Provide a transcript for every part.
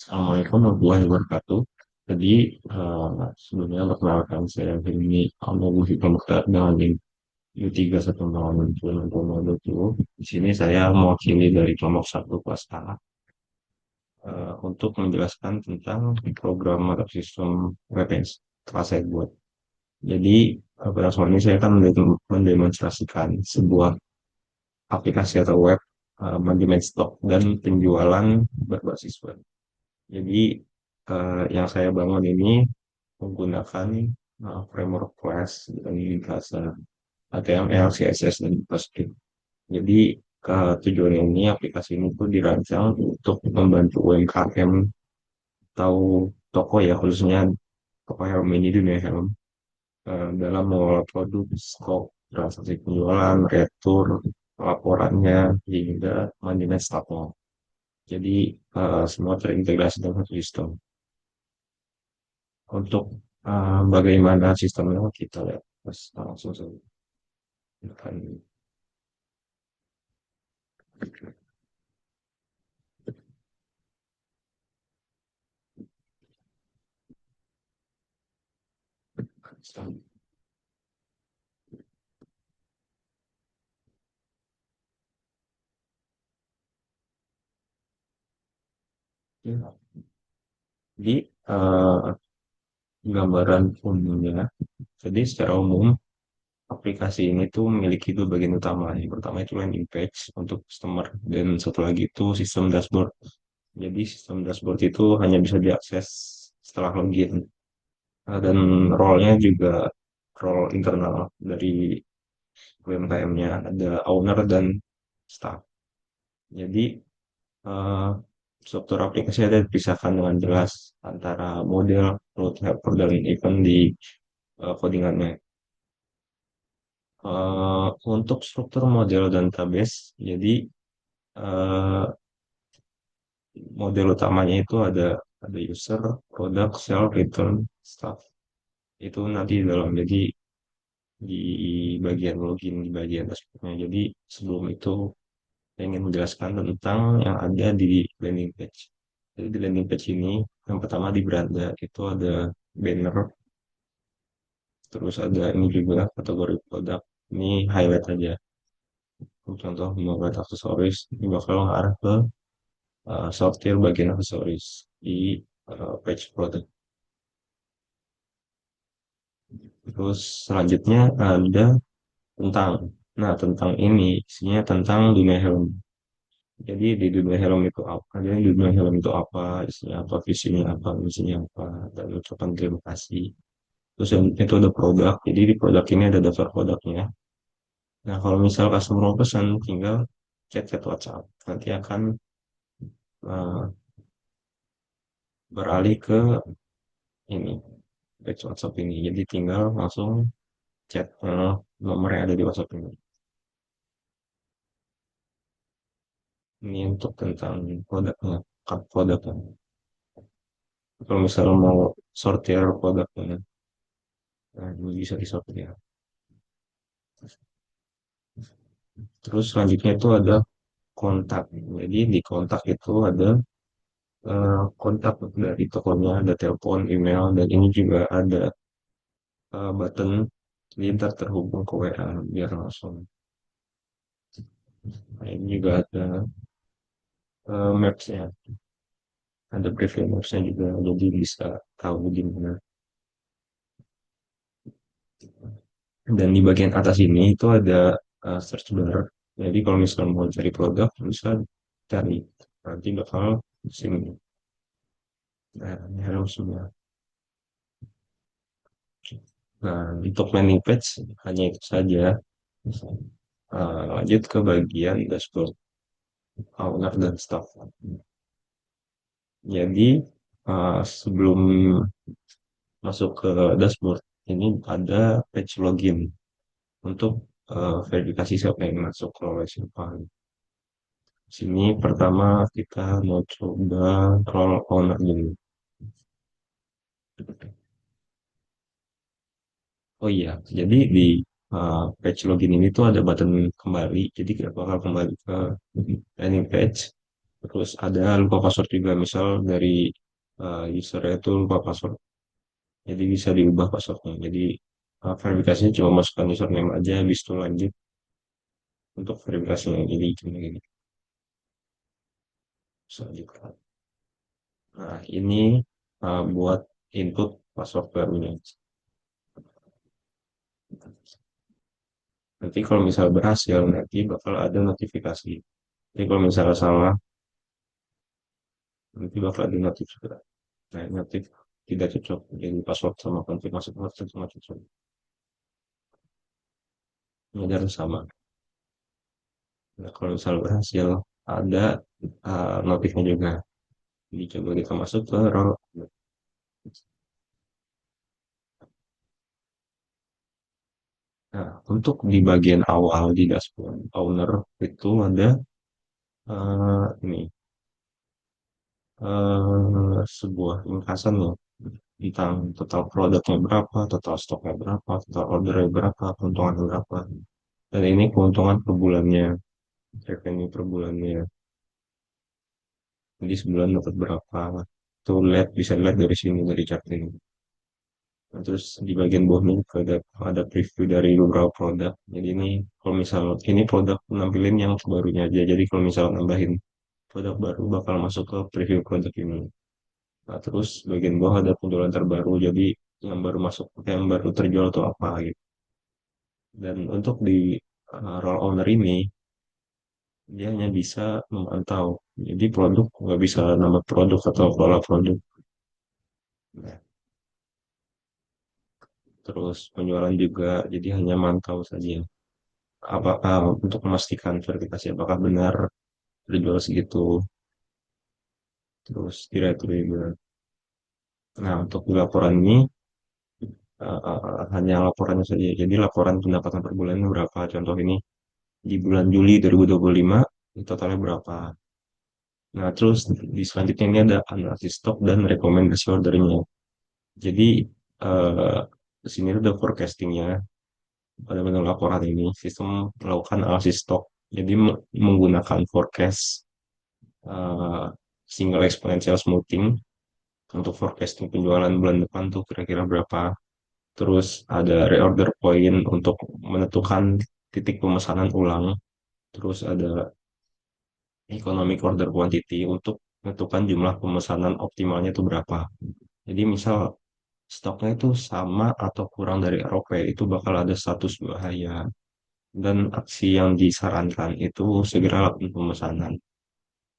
Assalamualaikum warahmatullahi wabarakatuh. Jadi, sebelumnya perkenalkan saya Hilmi Almabuhi Pemukta dengan U31 Di sini saya mewakili dari kelompok satu kelas A untuk menjelaskan tentang program atau sistem web yang telah saya buat. Jadi, pada soal ini saya akan mendemonstrasikan sebuah aplikasi atau web manajemen stok dan penjualan berbasis web. Jadi yang saya bangun ini menggunakan framework Flash dan bahasa HTML, CSS, dan JavaScript. Jadi tujuan ini aplikasi ini tuh dirancang untuk membantu UMKM atau toko ya khususnya toko helm ini dunia helm dalam mengelola produk, stok, transaksi penjualan, retur, laporannya, hingga manajemen stoknya. Jadi semua terintegrasi dalam satu sistem. Untuk bagaimana sistemnya kita lihat terus langsung saja. Akan ya. Jadi gambaran umumnya. Jadi secara umum aplikasi ini tuh memiliki dua bagian utama. Yang pertama itu landing page untuk customer dan satu lagi itu sistem dashboard. Jadi sistem dashboard itu hanya bisa diakses setelah login. Dan role-nya juga role internal dari UMKM-nya ada owner dan staff. Jadi eh, struktur aplikasi ada dipisahkan dengan jelas antara model, road helper, dan event di codingannya. Untuk struktur model database, jadi eh, model utamanya itu ada user, product, sell, return, stuff. Itu nanti di dalam, jadi di bagian login, di bagian dashboardnya. Jadi sebelum itu saya ingin menjelaskan tentang yang ada di landing page. Jadi di landing page ini, yang pertama di beranda itu ada banner, terus ada ini juga kategori produk. Ini highlight aja. Contoh membuat aksesoris, ini bakal mengarah ke sortir bagian aksesoris di page produk. Terus selanjutnya ada tentang. Nah, tentang ini isinya tentang dunia helm. Jadi di dunia helm itu apa? Jadi di dunia helm itu apa? Isinya apa? Visinya apa? Misinya apa? Dan ucapan terima kasih. Terus yang itu ada produk. Jadi di produk ini ada daftar produknya. Nah, kalau misal customer mau pesan, tinggal chat WhatsApp. Nanti akan uh, beralih ke ini, batch WhatsApp ini. Jadi tinggal langsung chat nomor yang ada di WhatsApp ini. Ini untuk tentang produknya, card produknya. Kalau misalnya mau sortir produknya, nah ini bisa disortir. Terus selanjutnya itu ada kontak. Jadi di kontak itu ada kontak dari tokonya, ada telepon, email, dan ini juga ada button jadi ntar terhubung ke WA biar langsung. Nah, ini juga ada maps-nya, ada preview maps-nya juga, jadi bisa tahu di mana. Dan di bagian atas ini itu ada search bar. Jadi kalau misalnya mau cari produk, bisa cari. Nanti bakal sini. Nah, ini harus semua. Nah, untuk landing page hanya itu saja. Lanjut ke bagian dashboard, owner dan staff. Jadi sebelum masuk ke dashboard, ini ada page login untuk verifikasi siapa yang masuk, role siapa. Sini pertama kita mau coba role owner dulu. Oh iya, jadi di page login ini tuh ada button kembali, jadi kita bakal kembali ke landing page. Terus ada lupa password juga, misal dari user itu lupa password. Jadi bisa diubah passwordnya. Jadi verifikasinya cuma masukkan username aja, habis itu lanjut untuk verifikasinya. Jadi cuma gini. Selanjutnya. Nah, ini buat input password barunya. Nanti kalau misal berhasil, nanti bakal ada notifikasi. Jadi kalau misalnya salah, nanti bakal ada notifikasi. Nah, notif tidak cocok. Jadi password sama konfirmasi password sama cocok. Ini harus sama. Nah, kalau misal berhasil, ada notifnya juga. Jadi coba kita masuk ke role. Nah, untuk di bagian awal di dashboard owner itu ada ini sebuah ringkasan ya tentang total produknya berapa, total stoknya berapa, total ordernya berapa, keuntungan berapa. Dan ini keuntungan per bulannya, revenue per bulannya. Jadi sebulan dapat berapa. Tuh lihat bisa lihat dari sini dari chart ini. Nah, terus di bagian bawahnya juga ada preview dari beberapa produk. Jadi ini kalau misal ini produk nampilin yang barunya aja. Jadi kalau misal nambahin produk baru bakal masuk ke preview produk ini. Nah, terus bagian bawah ada penjualan terbaru. Jadi yang baru masuk, yang baru terjual itu apa gitu. Dan untuk di role owner ini dia hanya bisa memantau. Jadi produk nggak bisa nambah produk atau kelola produk. Nah, terus penjualan juga jadi hanya mantau saja. Apakah untuk memastikan verifikasi apakah benar terjual segitu, terus direktur juga. Nah, untuk laporan ini hanya laporannya saja. Jadi laporan pendapatan per bulannya berapa? Contoh ini di bulan Juli 2025 ini totalnya berapa? Nah, terus di selanjutnya ini ada analisis stok dan rekomendasi ordernya. Jadi eh, di sini ada forecastingnya pada menu laporan ini. Sistem melakukan analisis stok. Jadi menggunakan forecast eh, single exponential smoothing untuk forecasting penjualan bulan depan tuh kira-kira berapa. Terus ada reorder point untuk menentukan titik pemesanan ulang. Terus ada economic order quantity untuk menentukan jumlah pemesanan optimalnya itu berapa. Jadi misal stoknya itu sama atau kurang dari ROP, itu bakal ada status bahaya. Dan aksi yang disarankan itu segera lakukan pemesanan.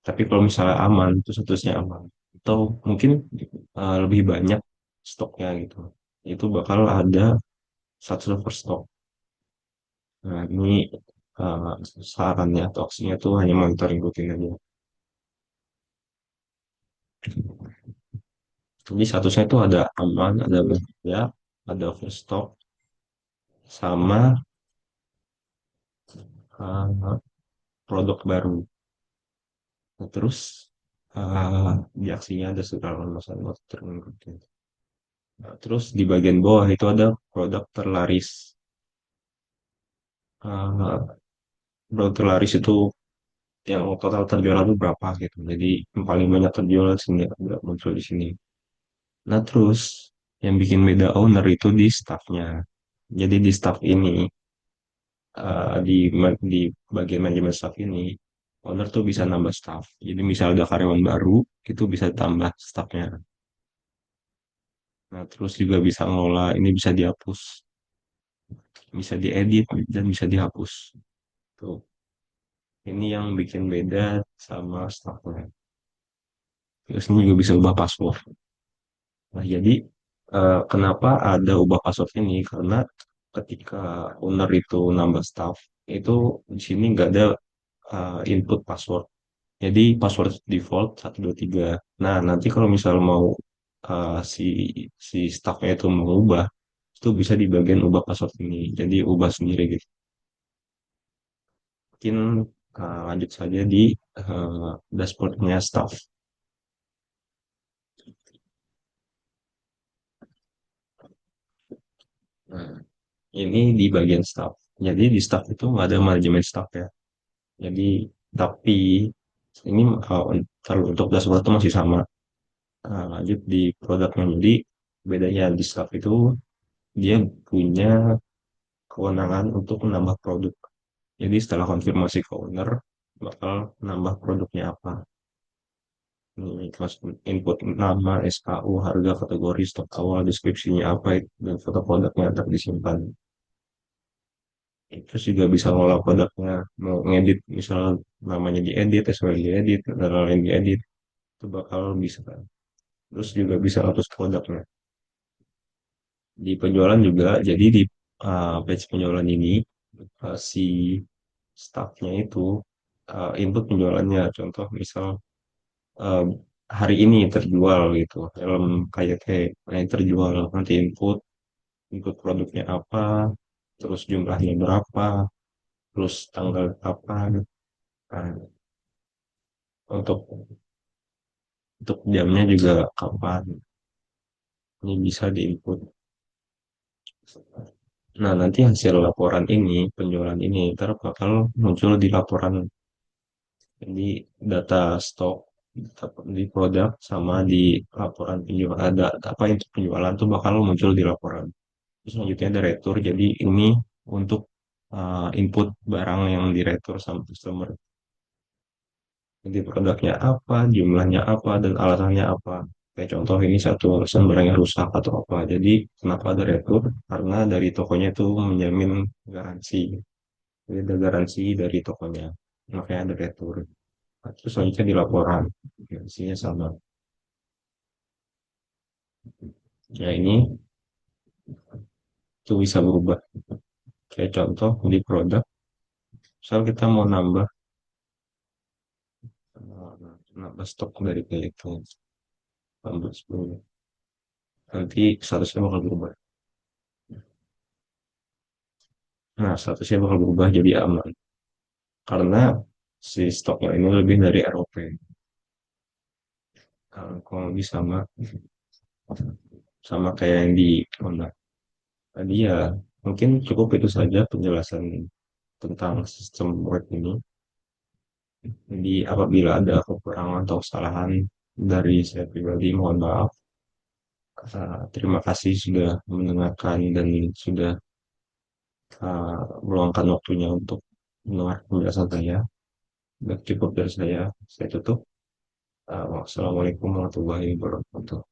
Tapi kalau misalnya aman, itu statusnya aman. Atau mungkin lebih banyak stoknya gitu. Itu bakal ada status overstock. Nah, ini uh, sarannya atau aksinya tuh hanya monitoring rutin aja. Jadi statusnya itu ada aman, ada bahaya, ada overstock, sama uh, produk baru. Nah, terus di aksinya ada segala masalah monitoring rutin. Nah, terus di bagian bawah itu ada produk terlaris. Uh, Produk terlaris itu yang total terjual itu berapa gitu. Jadi yang paling banyak terjual di sini ada muncul di sini. Nah, terus yang bikin beda owner itu di staffnya. Jadi di staff ini, di bagian manajemen staff ini, owner tuh bisa nambah staff. Jadi misal ada karyawan baru, itu bisa tambah staffnya. Nah, terus juga bisa ngelola, ini bisa dihapus, bisa diedit, dan bisa dihapus. Tuh, ini yang bikin beda sama staffnya. Terus ini juga bisa ubah password. Nah, jadi kenapa ada ubah password ini? Karena ketika owner itu nambah staff, itu di sini nggak ada input password. Jadi password default 123. Nah, nanti kalau misal mau si staffnya itu mengubah, itu bisa di bagian ubah password ini. Jadi ubah sendiri gitu. Mungkin lanjut saja di dashboardnya staff. Nah, ini di bagian staff. Jadi di staff itu nggak ada manajemen staff ya. Jadi tapi Ini kalau untuk dashboard itu masih sama. Lanjut di produknya, jadi bedanya di staff itu dia punya kewenangan untuk menambah produk. Jadi setelah konfirmasi ke owner, bakal nambah produknya apa. Ini kelas input nama, SKU, harga, kategori, stok awal, deskripsinya apa, dan foto produknya tetap disimpan. Terus juga bisa ngolah produknya, mau ngedit, misal namanya diedit, SQL diedit, dan lain diedit, itu bakal bisa. Terus juga bisa hapus produknya. Di penjualan juga, jadi di page penjualan ini, si staffnya itu input penjualannya. Contoh misal eh, hari ini terjual gitu, helm kayak kayak yang terjual, nanti input input produknya apa, terus jumlahnya berapa, terus tanggal kapan. Nah, untuk jamnya juga kapan, ini bisa diinput. Nah, nanti hasil laporan ini, penjualan ini, ntar bakal muncul di laporan. Jadi data stok di produk sama di laporan penjualan, ada apa itu penjualan tuh bakal muncul di laporan. Terus selanjutnya ada retur. Jadi ini untuk input barang yang diretur sama customer. Jadi produknya apa, jumlahnya apa, dan alasannya apa. Kayak contoh ini satu alasan barangnya rusak atau apa. Jadi kenapa ada retur? Karena dari tokonya itu menjamin garansi. Jadi ada garansi dari tokonya. Makanya ada retur. Nah, terus selanjutnya di laporan. Garansinya sama. Ya ini itu bisa berubah. Kayak contoh di produk, misal kita mau nambah stok dari kayak itu, tambah 10. Nanti statusnya bakal berubah. Nah, statusnya bakal berubah jadi aman. Karena si stoknya ini lebih dari ROP. Kalau lebih sama, sama kayak yang di Honda. Tadi ya, mungkin cukup itu saja penjelasan tentang sistem work ini. Jadi apabila ada kekurangan atau kesalahan dari saya pribadi, mohon maaf. Terima kasih sudah mendengarkan dan sudah meluangkan waktunya untuk mendengar penjelasan saya. Cukup dari saya tutup. Wassalamualaikum warahmatullahi wabarakatuh.